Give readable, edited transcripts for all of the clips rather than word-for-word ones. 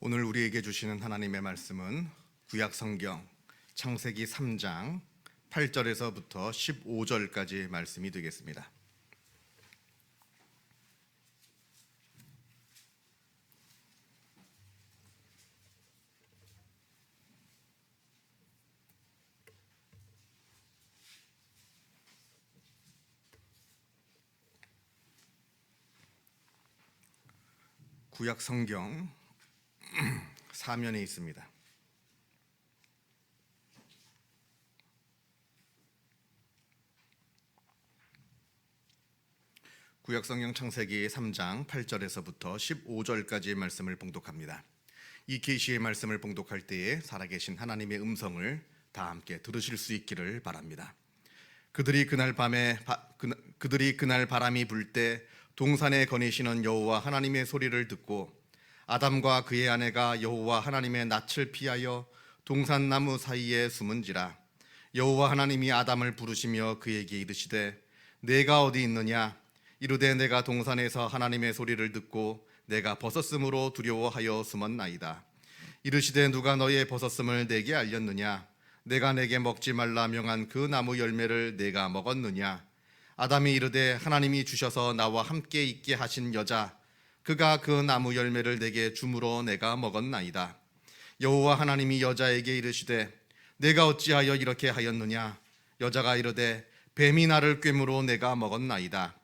오늘 우리에게 주시는 하나님의 말씀은 구약 성경 창세기 3장 8절에서부터 15절까지 말씀이 되겠습니다. 구약 성경 사면에 있습니다. 구약 성경 창세기 3장 8절에서부터 15절까지의 말씀을 봉독합니다. 이 계시의 말씀을 봉독할 때에 살아계신 하나님의 음성을 다 함께 들으실 수 있기를 바랍니다. 그들이 그날 바람이 불 때 동산에 거니시는 여호와 하나님의 소리를 듣고 아담과 그의 아내가 여호와 하나님의 낯을 피하여 동산나무 사이에 숨은지라. 여호와 하나님이 아담을 부르시며 그에게 이르시되 내가 어디 있느냐? 이르되 내가 동산에서 하나님의 소리를 듣고 내가 벗었으므로 두려워하여 숨었나이다. 이르시되 누가 너의 벗었음을 내게 알렸느냐? 내가 내게 먹지 말라 명한 그 나무 열매를 내가 먹었느냐? 아담이 이르되 하나님이 주셔서 나와 함께 있게 하신 여자 그가 그 나무 열매를 내게 주므로 내가 먹었나이다. 여호와 하나님이 여자에게 이르시되 내가 어찌하여 이렇게 하였느냐? 여자가 이르되 뱀이 나를 꿰므로 내가 먹었나이다.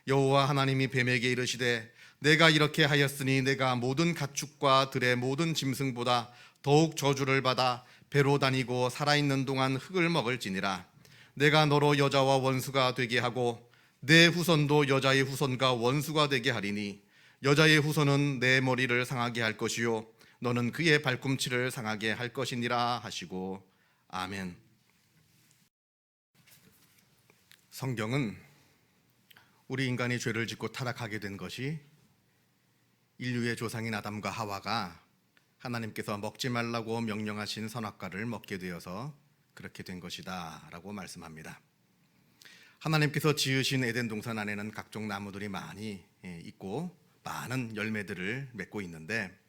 여호와 하나님이 뱀에게 이르시되 내가 이렇게 하였으니 내가 모든 가축과 들의 모든 짐승보다 더욱 저주를 받아 배로 다니고 살아있는 동안 흙을 먹을지니라. 내가 너로 여자와 원수가 되게 하고 내 후손도 여자의 후손과 원수가 되게 하리니 여자의 후손은 내 머리를 상하게 할 것이요 너는 그의 발꿈치를 상하게 할 것이니라 하시고 아멘. 성경은 우리 인간이 죄를 짓고 타락하게 된 것이 인류의 조상인 아담과 하와가 하나님께서 먹지 말라고 명령하신 선악과를 먹게 되어서 그렇게 된 것이다 라고 말씀합니다. 하나님께서 지으신 에덴 동산 안에는 각종 나무들이 많이 있고 많은 열매들을 맺고 있는데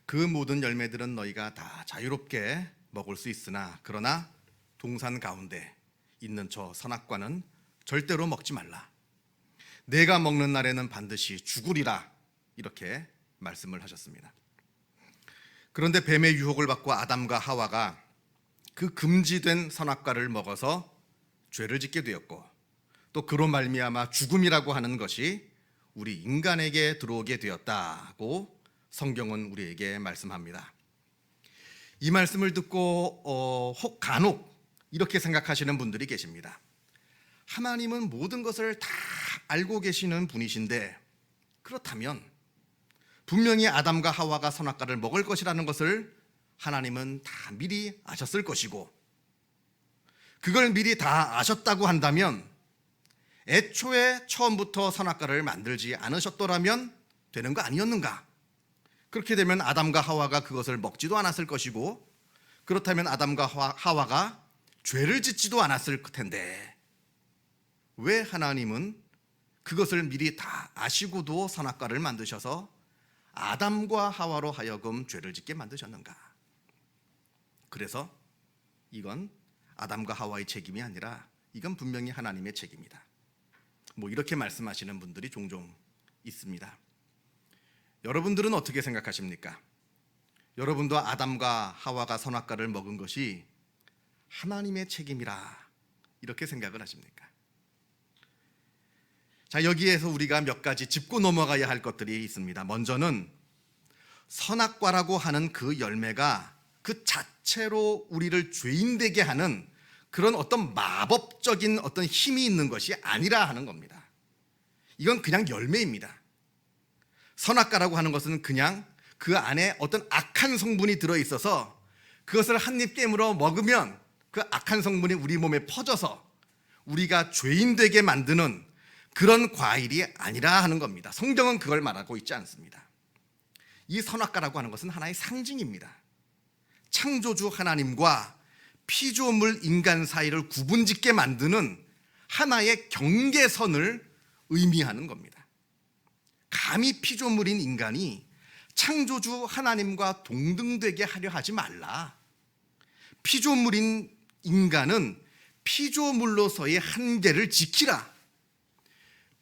그 모든 열매들은 너희가 다 자유롭게 먹을 수 있으나 그러나 동산 가운데 있는 저 선악과는 절대로 먹지 말라. 내가 먹는 날에는 반드시 죽으리라 이렇게 말씀을 하셨습니다. 그런데 뱀의 유혹을 받고 아담과 하와가 그 금지된 선악과를 먹어서 죄를 짓게 되었고 또 그로 말미암아 죽음이라고 하는 것이 우리 인간에게 들어오게 되었다고 성경은 우리에게 말씀합니다. 이 말씀을 듣고 혹 간혹 이렇게 생각하시는 분들이 계십니다. 하나님은 모든 것을 다 알고 계시는 분이신데 그렇다면 분명히 아담과 하와가 선악과를 먹을 것이라는 것을 하나님은 다 미리 아셨을 것이고 그걸 미리 다 아셨다고 한다면 애초에 처음부터 선악과를 만들지 않으셨더라면 되는 거 아니었는가? 그렇게 되면 아담과 하와가 그것을 먹지도 않았을 것이고 그렇다면 아담과 하와가 죄를 짓지도 않았을 텐데 왜 하나님은 그것을 미리 다 아시고도 선악과를 만드셔서 아담과 하와로 하여금 죄를 짓게 만드셨는가? 그래서 이건 아담과 하와의 책임이 아니라 이건 분명히 하나님의 책임이다. 이렇게 말씀하시는 분들이 종종 있습니다. 여러분들은 어떻게 생각하십니까? 여러분도 아담과 하와가 선악과를 먹은 것이 하나님의 책임이라 이렇게 생각을 하십니까? 자, 여기에서 우리가 몇 가지 짚고 넘어가야 할 것들이 있습니다. 먼저는 선악과라고 하는 그 열매가 그 자체로 우리를 죄인되게 하는 그런 어떤 마법적인 어떤 힘이 있는 것이 아니라 하는 겁니다. 이건 그냥 열매입니다. 선악과라고 하는 것은 그냥 그 안에 어떤 악한 성분이 들어있어서 그것을 한 입 깨물어 먹으면 그 악한 성분이 우리 몸에 퍼져서 우리가 죄인되게 만드는 그런 과일이 아니라 하는 겁니다. 성경은 그걸 말하고 있지 않습니다. 이 선악과라고 하는 것은 하나의 상징입니다. 창조주 하나님과 피조물 인간 사이를 구분짓게 만드는 하나의 경계선을 의미하는 겁니다. 감히 피조물인 인간이 창조주 하나님과 동등되게 하려 하지 말라. 피조물인 인간은 피조물로서의 한계를 지키라.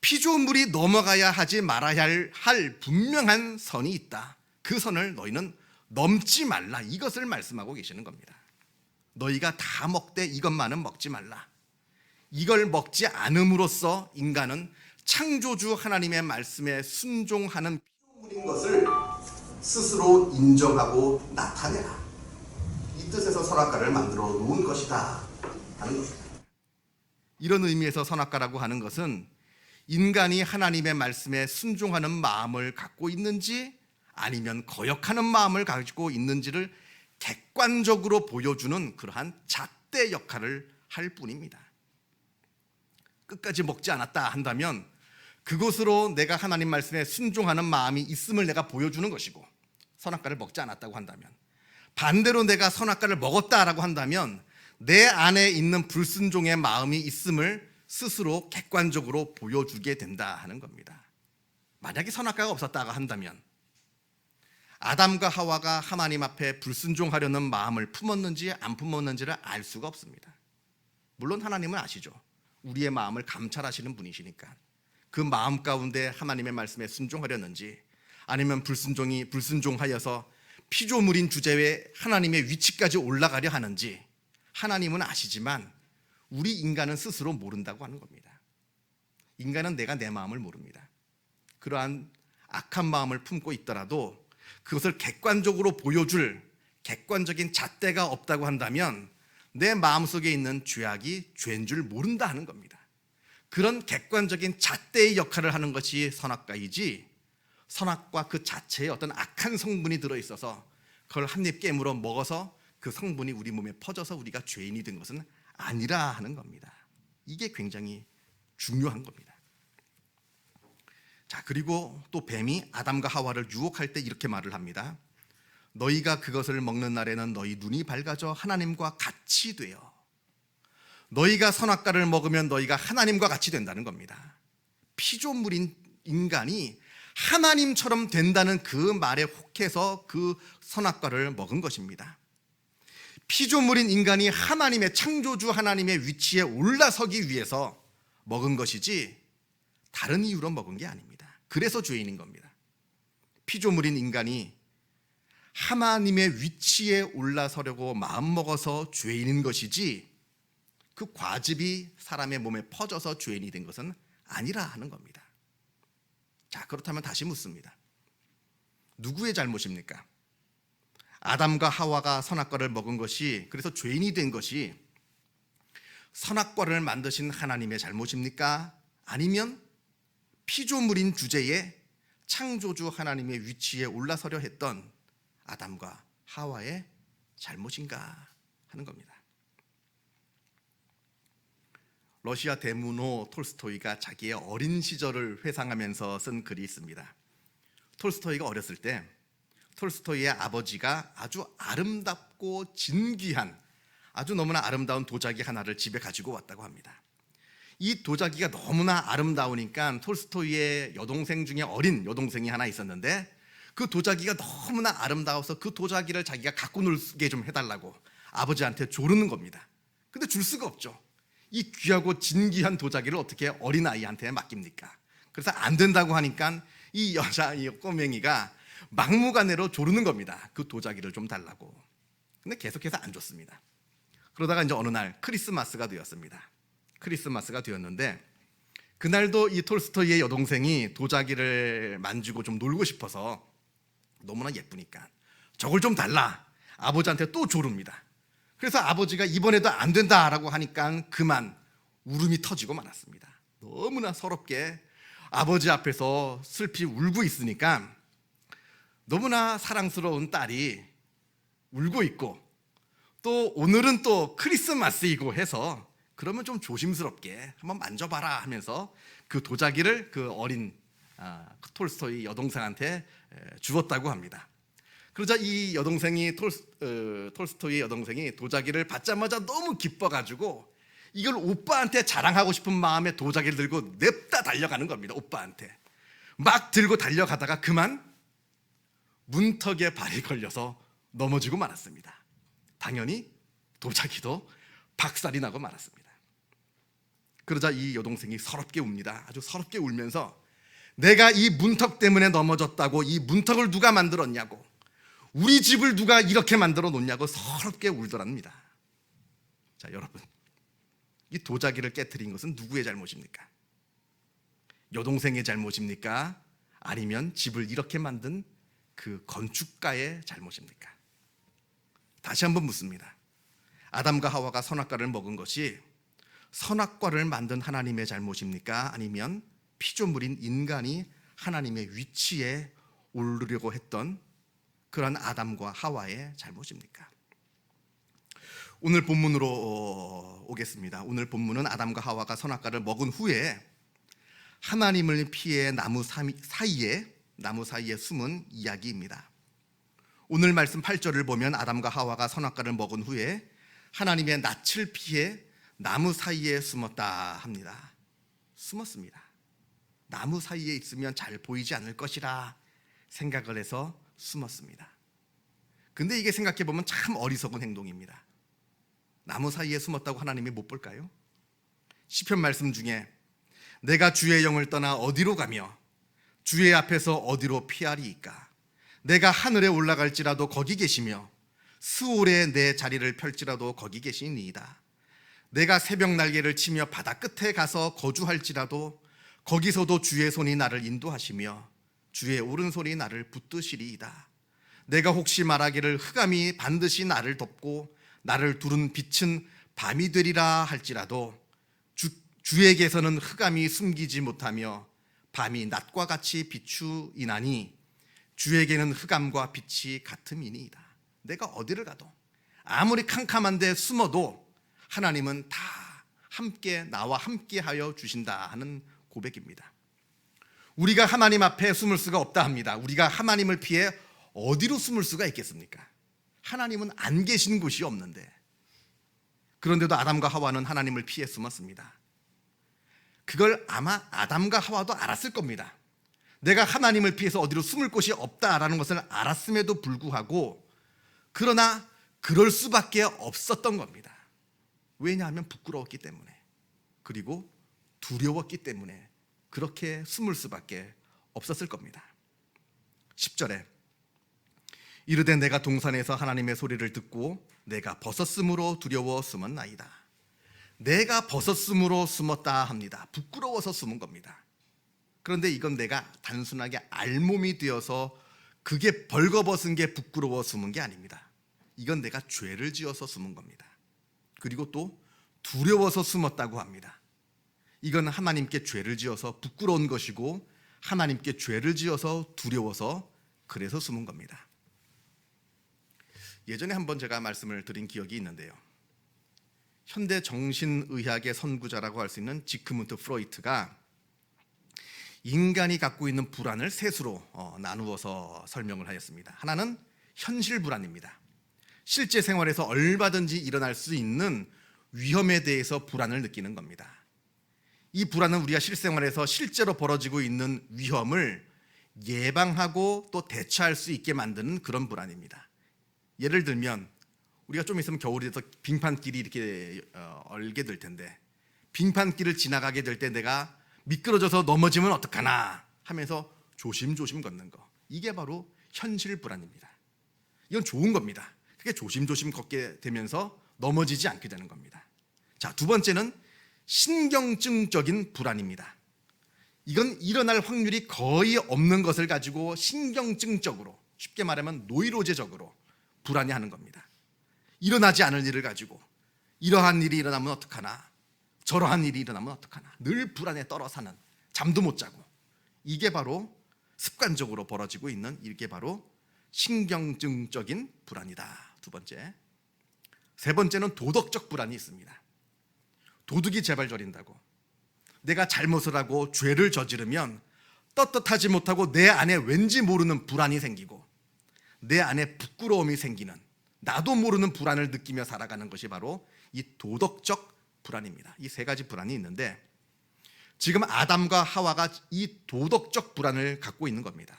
피조물이 넘어가야 하지 말아야 할 분명한 선이 있다. 그 선을 너희는 넘지 말라. 이것을 말씀하고 계시는 겁니다. 너희가 다 먹되 이것만은 먹지 말라. 이걸 먹지 않음으로써 인간은 창조주 하나님의 말씀에 순종하는 피조물인 것을 스스로 인정하고 나타내라. 이 뜻에서 선악과를 만들어 놓은 것이다 하는 것입니다. 이런 의미에서 선악과라고 하는 것은 인간이 하나님의 말씀에 순종하는 마음을 갖고 있는지 아니면 거역하는 마음을 가지고 있는지를 객관적으로 보여주는 그러한 잣대 역할을 할 뿐입니다. 끝까지 먹지 않았다 한다면 그것으로 내가 하나님 말씀에 순종하는 마음이 있음을 내가 보여주는 것이고, 선악과를 먹지 않았다고 한다면, 반대로 내가 선악과를 먹었다라고 한다면 내 안에 있는 불순종의 마음이 있음을 스스로 객관적으로 보여주게 된다 하는 겁니다. 만약에 선악과가 없었다고 한다면 아담과 하와가 하나님 앞에 불순종하려는 마음을 품었는지 안 품었는지를 알 수가 없습니다. 물론 하나님은 아시죠. 우리의 마음을 감찰하시는 분이시니까 그 마음 가운데 하나님의 말씀에 순종하려는지 아니면 불순종하여서 피조물인 주제에 하나님의 위치까지 올라가려 하는지 하나님은 아시지만 우리 인간은 스스로 모른다고 하는 겁니다. 인간은 내가 내 마음을 모릅니다. 그러한 악한 마음을 품고 있더라도 그것을 객관적으로 보여줄 객관적인 잣대가 없다고 한다면 내 마음속에 있는 죄악이 죄인 줄 모른다 하는 겁니다. 그런 객관적인 잣대의 역할을 하는 것이 선악과이지, 선악과 그 자체에 어떤 악한 성분이 들어있어서 그걸 한 입 깨물어 먹어서 그 성분이 우리 몸에 퍼져서 우리가 죄인이 된 것은 아니라 하는 겁니다. 이게 굉장히 중요한 겁니다. 자, 그리고 또 뱀이 아담과 하와를 유혹할 때 이렇게 말을 합니다. 너희가 그것을 먹는 날에는 너희 눈이 밝아져 하나님과 같이 되어. 너희가 선악과를 먹으면 너희가 하나님과 같이 된다는 겁니다. 피조물인 인간이 하나님처럼 된다는 그 말에 혹해서 그 선악과를 먹은 것입니다. 피조물인 인간이 하나님의 창조주 하나님의 위치에 올라서기 위해서 먹은 것이지 다른 이유로 먹은 게 아닙니다. 그래서 죄인인 겁니다. 피조물인 인간이 하나님의 위치에 올라서려고 마음먹어서 죄인인 것이지 그 과즙이 사람의 몸에 퍼져서 죄인이 된 것은 아니라 하는 겁니다. 자, 그렇다면 다시 묻습니다. 누구의 잘못입니까? 아담과 하와가 선악과를 먹은 것이, 그래서 죄인이 된 것이 선악과를 만드신 하나님의 잘못입니까? 아니면 피조물인 주제에 창조주 하나님의 위치에 올라서려 했던 아담과 하와의 잘못인가 하는 겁니다. 러시아 대문호 톨스토이가 자기의 어린 시절을 회상하면서 쓴 글이 있습니다. 톨스토이가 어렸을 때 톨스토이의 아버지가 아주 아름답고 진귀한, 아주 너무나 아름다운 도자기 하나를 집에 가지고 왔다고 합니다. 이 도자기가 너무나 아름다우니까 톨스토이의 여동생 중에 어린 여동생이 하나 있었는데 그 도자기가 너무나 아름다워서 그 도자기를 자기가 갖고 놀게 좀 해달라고 아버지한테 조르는 겁니다. 근데 줄 수가 없죠. 이 귀하고 진귀한 도자기를 어떻게 어린아이한테 맡깁니까? 그래서 안 된다고 하니까 이 꼬맹이가 막무가내로 조르는 겁니다. 그 도자기를 좀 달라고. 근데 계속해서 안 줬습니다. 그러다가 이제 어느 날 크리스마스가 되었습니다. 크리스마스가 되었는데 그날도 이 톨스토이의 여동생이 도자기를 만지고 좀 놀고 싶어서 너무나 예쁘니까 저걸 좀 달라. 아버지한테 또 조릅니다. 그래서 아버지가 이번에도 안 된다라고 하니까 그만 울음이 터지고 말았습니다. 너무나 서럽게 아버지 앞에서 슬피 울고 있으니까 너무나 사랑스러운 딸이 울고 있고 또 오늘은 또 크리스마스이고 해서 그러면 좀 조심스럽게 한번 만져봐라 하면서 그 도자기를 그 어린 톨스토이 여동생한테 주었다고 합니다. 그러자 이 여동생이 톨스토이의 여동생이 도자기를 받자마자 너무 기뻐가지고 이걸 오빠한테 자랑하고 싶은 마음에 도자기를 들고 냅다 달려가는 겁니다. 오빠한테 막 들고 달려가다가 그만 문턱에 발이 걸려서 넘어지고 말았습니다. 당연히 도자기도 박살이 나고 말았습니다. 그러자 이 여동생이 서럽게 웁니다. 아주 서럽게 울면서 내가 이 문턱 때문에 넘어졌다고, 이 문턱을 누가 만들었냐고, 우리 집을 누가 이렇게 만들어 놓냐고 서럽게 울더랍니다. 자, 여러분, 이 도자기를 깨트린 것은 누구의 잘못입니까? 여동생의 잘못입니까? 아니면 집을 이렇게 만든 그 건축가의 잘못입니까? 다시 한번 묻습니다. 아담과 하와가 선악과를 먹은 것이 선악과를 만든 하나님의 잘못입니까? 아니면 피조물인 인간이 하나님의 위치에 오르려고 했던 그런 아담과 하와의 잘못입니까? 오늘 본문으로 오겠습니다. 오늘 본문은 아담과 하와가 선악과를 먹은 후에 하나님을 피해 나무 사이에 숨은 이야기입니다. 오늘 말씀 8절을 보면 아담과 하와가 선악과를 먹은 후에 하나님의 낯을 피해 나무 사이에 숨었다 합니다. 숨었습니다. 나무 사이에 있으면 잘 보이지 않을 것이라 생각을 해서 숨었습니다. 근데 이게 생각해 보면 참 어리석은 행동입니다. 나무 사이에 숨었다고 하나님이 못 볼까요? 시편 말씀 중에 내가 주의 영을 떠나 어디로 가며 주의 앞에서 어디로 피하리이까? 내가 하늘에 올라갈지라도 거기 계시며 스올에 내 자리를 펼지라도 거기 계시니이다. 내가 새벽 날개를 치며 바다 끝에 가서 거주할지라도 거기서도 주의 손이 나를 인도하시며 주의 오른손이 나를 붙드시리이다. 내가 혹시 말하기를 흑암이 반드시 나를 덮고 나를 두른 빛은 밤이 되리라 할지라도 주에게서는 흑암이 숨기지 못하며 밤이 낮과 같이 비추이나니 주에게는 흑암과 빛이 같음이니이다. 내가 어디를 가도 아무리 캄캄한데 숨어도 하나님은 다 함께 나와 함께하여 주신다 하는 고백입니다. 우리가 하나님 앞에 숨을 수가 없다 합니다. 우리가 하나님을 피해 어디로 숨을 수가 있겠습니까? 하나님은 안 계신 곳이 없는데. 그런데도 아담과 하와는 하나님을 피해 숨었습니다. 그걸 아마 아담과 하와도 알았을 겁니다. 내가 하나님을 피해서 어디로 숨을 곳이 없다라는 것을 알았음에도 불구하고 그러나 그럴 수밖에 없었던 겁니다. 왜냐하면 부끄러웠기 때문에, 그리고 두려웠기 때문에 그렇게 숨을 수밖에 없었을 겁니다. 10절에 이르되 내가 동산에서 하나님의 소리를 듣고 내가 벗었으므로 두려워 숨었나이다. 내가 벗었으므로 숨었다 합니다. 부끄러워서 숨은 겁니다. 그런데 이건 내가 단순하게 알몸이 되어서 그게 벌거벗은 게 부끄러워 숨은 게 아닙니다. 이건 내가 죄를 지어서 숨은 겁니다. 그리고 또 두려워서 숨었다고 합니다. 이건 하나님께 죄를 지어서 부끄러운 것이고 하나님께 죄를 지어서 두려워서 그래서 숨은 겁니다. 예전에 한번 제가 말씀을 드린 기억이 있는데요. 현대 정신의학의 선구자라고 할 수 있는 지그문트 프로이트가 인간이 갖고 있는 불안을 셋으로 나누어서 설명을 하였습니다. 하나는 현실 불안입니다. 실제 생활에서 얼마든지 일어날 수 있는 위험에 대해서 불안을 느끼는 겁니다. 이 불안은 우리가 실생활에서 실제로 벌어지고 있는 위험을 예방하고 또 대처할 수 있게 만드는 그런 불안입니다. 예를 들면 우리가 좀 있으면 겨울이 돼서 빙판길이 이렇게 얼게 될 텐데 빙판길을 지나가게 될 때 내가 미끄러져서 넘어지면 어떡하나 하면서 조심조심 걷는 거, 이게 바로 현실 불안입니다. 이건 좋은 겁니다. 그게 조심조심 걷게 되면서 넘어지지 않게 되는 겁니다. 자, 두 번째는 신경증적인 불안입니다. 이건 일어날 확률이 거의 없는 것을 가지고 신경증적으로, 쉽게 말하면 노이로제적으로 불안해하는 겁니다. 일어나지 않을 일을 가지고 이러한 일이 일어나면 어떡하나, 저러한 일이 일어나면 어떡하나, 늘 불안에 떨어 사는, 잠도 못 자고, 이게 바로 습관적으로 벌어지고 있는, 이게 바로 신경증적인 불안이다. 두 번째. 세 번째는 도덕적 불안이 있습니다. 도둑이 재발 저린다고, 내가 잘못을 하고 죄를 저지르면 떳떳하지 못하고 내 안에 왠지 모르는 불안이 생기고 내 안에 부끄러움이 생기는, 나도 모르는 불안을 느끼며 살아가는 것이 바로 이 도덕적 불안입니다. 이 세 가지 불안이 있는데 지금 아담과 하와가 이 도덕적 불안을 갖고 있는 겁니다.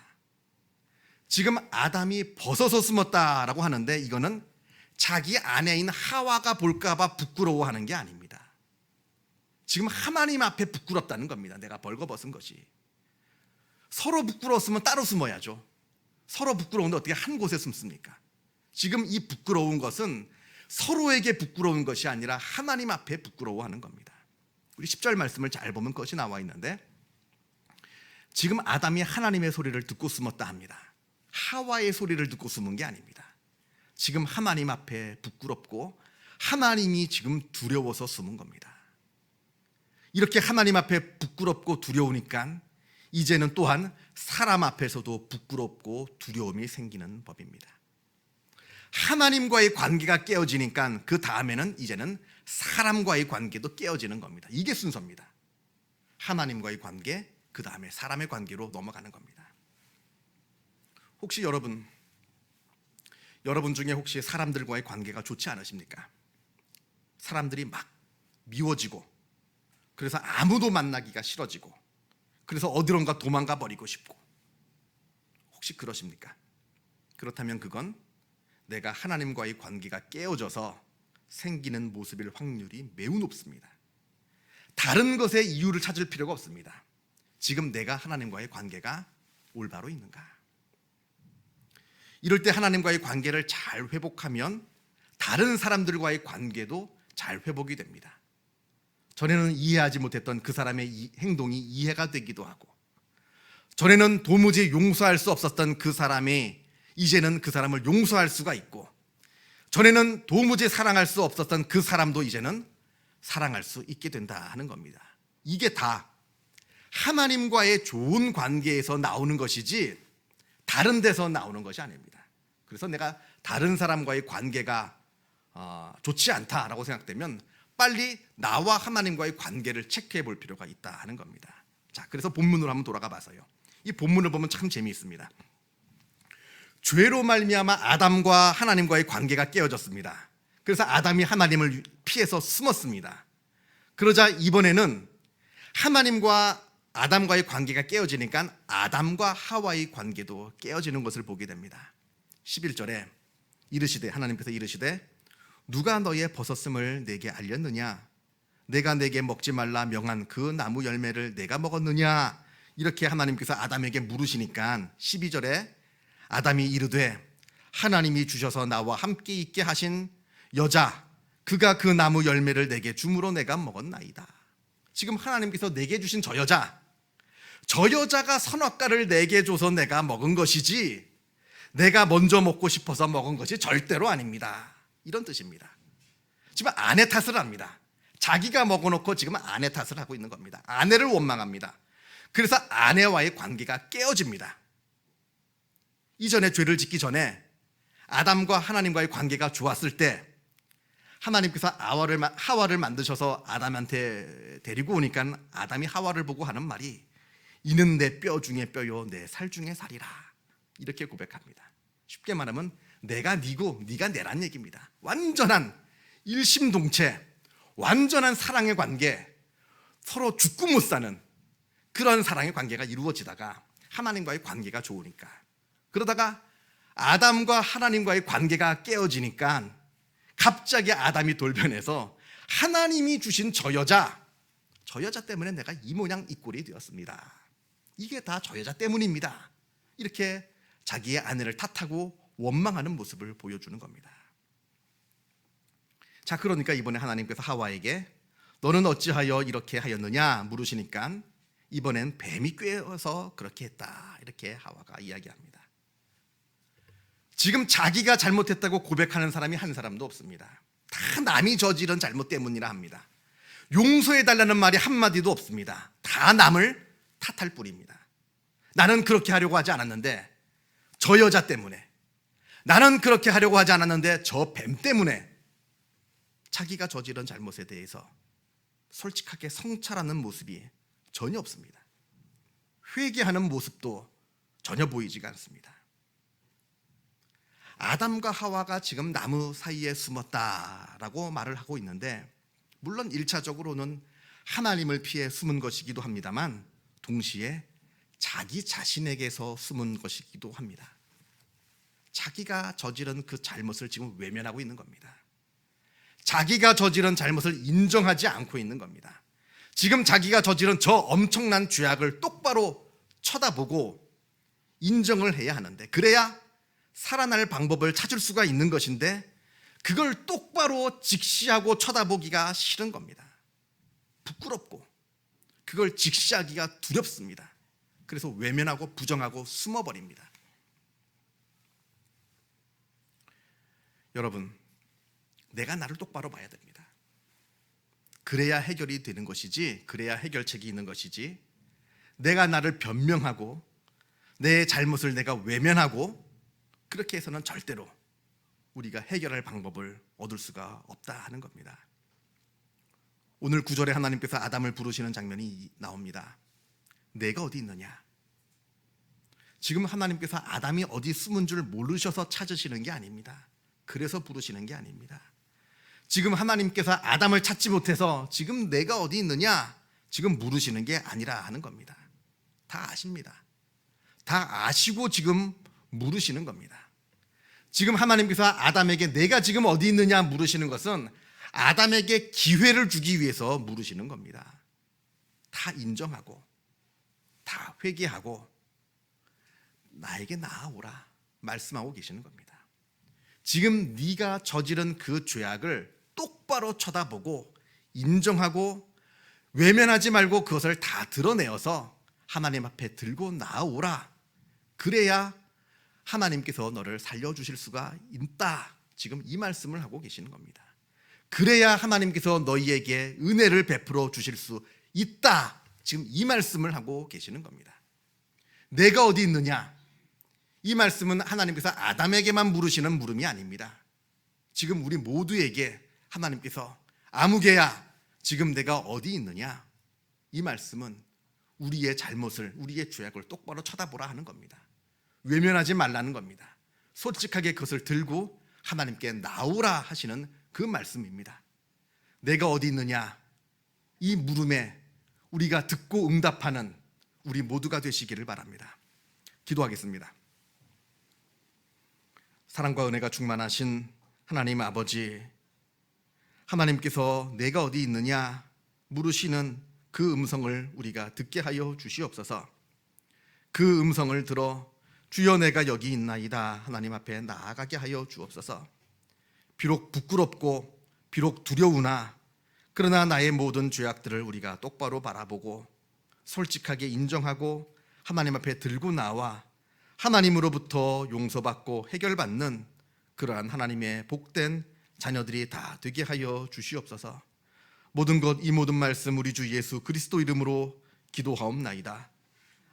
지금 아담이 벗어서 숨었다라고 하는데 이거는 자기 아내인 하와가 볼까봐 부끄러워하는 게 아닙니다. 지금 하나님 앞에 부끄럽다는 겁니다. 내가 벌거벗은 것이. 서로 부끄러웠으면 따로 숨어야죠. 서로 부끄러운데 어떻게 한 곳에 숨습니까? 지금 이 부끄러운 것은 서로에게 부끄러운 것이 아니라 하나님 앞에 부끄러워하는 겁니다. 우리 10절 말씀을 잘 보면 그것이 나와 있는데, 지금 아담이 하나님의 소리를 듣고 숨었다 합니다. 하와의 소리를 듣고 숨은 게 아닙니다. 지금 하나님 앞에 부끄럽고 하나님이 지금 두려워서 숨은 겁니다. 이렇게 하나님 앞에 부끄럽고 두려우니까 이제는 또한 사람 앞에서도 부끄럽고 두려움이 생기는 법입니다. 하나님과의 관계가 깨어지니까 그 다음에는 이제는 사람과의 관계도 깨어지는 겁니다. 이게 순서입니다. 하나님과의 관계, 그 다음에 사람의 관계로 넘어가는 겁니다. 혹시 여러분 중에 혹시 사람들과의 관계가 좋지 않으십니까? 사람들이 막 미워지고, 그래서 아무도 만나기가 싫어지고, 그래서 어디론가 도망가 버리고 싶고, 혹시 그러십니까? 그렇다면 그건 내가 하나님과의 관계가 깨어져서 생기는 모습일 확률이 매우 높습니다. 다른 것에 이유를 찾을 필요가 없습니다. 지금 내가 하나님과의 관계가 올바로 있는가? 이럴 때 하나님과의 관계를 잘 회복하면 다른 사람들과의 관계도 잘 회복이 됩니다. 전에는 이해하지 못했던 그 사람의 행동이 이해가 되기도 하고, 전에는 도무지 용서할 수 없었던 그 사람이 이제는 그 사람을 용서할 수가 있고, 전에는 도무지 사랑할 수 없었던 그 사람도 이제는 사랑할 수 있게 된다 하는 겁니다. 이게 다 하나님과의 좋은 관계에서 나오는 것이지 다른 데서 나오는 것이 아닙니다. 그래서 내가 다른 사람과의 관계가 좋지 않다라고 생각되면 빨리 나와 하나님과의 관계를 체크해 볼 필요가 있다 하는 겁니다. 자, 그래서 본문으로 한번 돌아가 봐서요. 이 본문을 보면 참 재미있습니다. 죄로 말미암아 아담과 하나님과의 관계가 깨어졌습니다. 그래서 아담이 하나님을 피해서 숨었습니다. 그러자 이번에는 하나님과 아담과의 관계가 깨어지니까 아담과 하와의 관계도 깨어지는 것을 보게 됩니다. 11절에 이르시되, 하나님께서 이르시되 누가 너의 벗었음을 내게 알렸느냐? 내가 내게 먹지 말라 명한 그 나무 열매를 내가 먹었느냐? 이렇게 하나님께서 아담에게 물으시니까 12절에 아담이 이르되 하나님이 주셔서 나와 함께 있게 하신 여자, 그가 그 나무 열매를 내게 주므로 내가 먹었나이다. 지금 하나님께서 내게 주신 저 여자가 선악과를 내게 줘서 내가 먹은 것이지 내가 먼저 먹고 싶어서 먹은 것이 절대로 아닙니다. 이런 뜻입니다. 지금 아내 탓을 합니다. 자기가 먹어놓고 지금 아내 탓을 하고 있는 겁니다. 아내를 원망합니다. 그래서 아내와의 관계가 깨어집니다. 이전에 죄를 짓기 전에 아담과 하나님과의 관계가 좋았을 때 하나님께서 하와를 만드셔서 아담한테 데리고 오니까 아담이 하와를 보고 하는 말이 이는 내 뼈 중에 뼈요 내 살 중에 살이라, 이렇게 고백합니다. 쉽게 말하면 내가 네고 네가 내란 얘기입니다. 완전한 일심동체, 완전한 사랑의 관계, 서로 죽고 못 사는 그런 사랑의 관계가 이루어지다가 하나님과의 관계가 좋으니까, 그러다가 아담과 하나님과의 관계가 깨어지니까 갑자기 아담이 돌변해서 하나님이 주신 저 여자 때문에 내가 이 모양 이 꼴이 되었습니다. 이게 다 저 여자 때문입니다. 이렇게 자기의 아내를 탓하고 원망하는 모습을 보여주는 겁니다. 자, 그러니까 이번에 하나님께서 하와에게 너는 어찌하여 이렇게 하였느냐 물으시니까 이번엔 뱀이 꿰어서 그렇게 했다, 이렇게 하와가 이야기합니다. 지금 자기가 잘못했다고 고백하는 사람이 한 사람도 없습니다. 다 남이 저지른 잘못 때문이라 합니다. 용서해달라는 말이 한마디도 없습니다. 다 남을 탓할 뿐입니다. 나는 그렇게 하려고 하지 않았는데 저 여자 때문에, 나는 그렇게 하려고 하지 않았는데 저 뱀 때문에, 자기가 저지른 잘못에 대해서 솔직하게 성찰하는 모습이 전혀 없습니다. 회개하는 모습도 전혀 보이지가 않습니다. 아담과 하와가 지금 나무 사이에 숨었다라고 말을 하고 있는데, 물론 1차적으로는 하나님을 피해 숨은 것이기도 합니다만 동시에 자기 자신에게서 숨은 것이기도 합니다. 자기가 저지른 그 잘못을 지금 외면하고 있는 겁니다. 자기가 저지른 잘못을 인정하지 않고 있는 겁니다. 지금 자기가 저지른 저 엄청난 죄악을 똑바로 쳐다보고 인정을 해야 하는데, 그래야 살아날 방법을 찾을 수가 있는 것인데 그걸 똑바로 직시하고 쳐다보기가 싫은 겁니다. 부끄럽고 그걸 직시하기가 두렵습니다. 그래서 외면하고 부정하고 숨어버립니다. 여러분, 내가 나를 똑바로 봐야 됩니다. 그래야 해결이 되는 것이지, 그래야 해결책이 있는 것이지, 내가 나를 변명하고 내 잘못을 내가 외면하고 그렇게 해서는 절대로 우리가 해결할 방법을 얻을 수가 없다 하는 겁니다. 오늘 9절에 하나님께서 아담을 부르시는 장면이 나옵니다. 내가 어디 있느냐? 지금 하나님께서 아담이 어디 숨은 줄 모르셔서 찾으시는 게 아닙니다. 그래서 부르시는 게 아닙니다. 지금 하나님께서 아담을 찾지 못해서 지금 내가 어디 있느냐 지금 물으시는 게 아니라 하는 겁니다. 다 아십니다. 다 아시고 지금 물으시는 겁니다. 지금 하나님께서 아담에게 내가 지금 어디 있느냐 물으시는 것은 아담에게 기회를 주기 위해서 물으시는 겁니다. 다 인정하고 다 회개하고 나에게 나아오라 말씀하고 계시는 겁니다. 지금 네가 저지른 그 죄악을 똑바로 쳐다보고 인정하고 외면하지 말고 그것을 다 드러내어서 하나님 앞에 들고 나아오라. 그래야 하나님께서 너를 살려주실 수가 있다. 지금 이 말씀을 하고 계시는 겁니다. 그래야 하나님께서 너희에게 은혜를 베풀어 주실 수 있다. 지금 이 말씀을 하고 계시는 겁니다. 내가 어디 있느냐? 이 말씀은 하나님께서 아담에게만 물으시는 물음이 아닙니다. 지금 우리 모두에게 하나님께서 아무개야 지금 내가 어디 있느냐? 이 말씀은 우리의 잘못을, 우리의 죄악을 똑바로 쳐다보라 하는 겁니다. 외면하지 말라는 겁니다. 솔직하게 그것을 들고 하나님께 나오라 하시는 그 말씀입니다. 내가 어디 있느냐? 이 물음에 우리가 듣고 응답하는 우리 모두가 되시기를 바랍니다. 기도하겠습니다. 사랑과 은혜가 충만하신 하나님 아버지, 하나님께서 내가 어디 있느냐 물으시는 그 음성을 우리가 듣게 하여 주시옵소서. 그 음성을 들어 주여 내가 여기 있나이다 하나님 앞에 나아가게 하여 주옵소서. 비록 부끄럽고 비록 두려우나 그러나 나의 모든 죄악들을 우리가 똑바로 바라보고 솔직하게 인정하고 하나님 앞에 들고 나와 하나님으로부터 용서받고 해결받는 그러한 하나님의 복된 자녀들이 다 되게 하여 주시옵소서. 모든 것 이 모든 말씀 우리 주 예수 그리스도 이름으로 기도하옵나이다.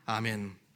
아멘.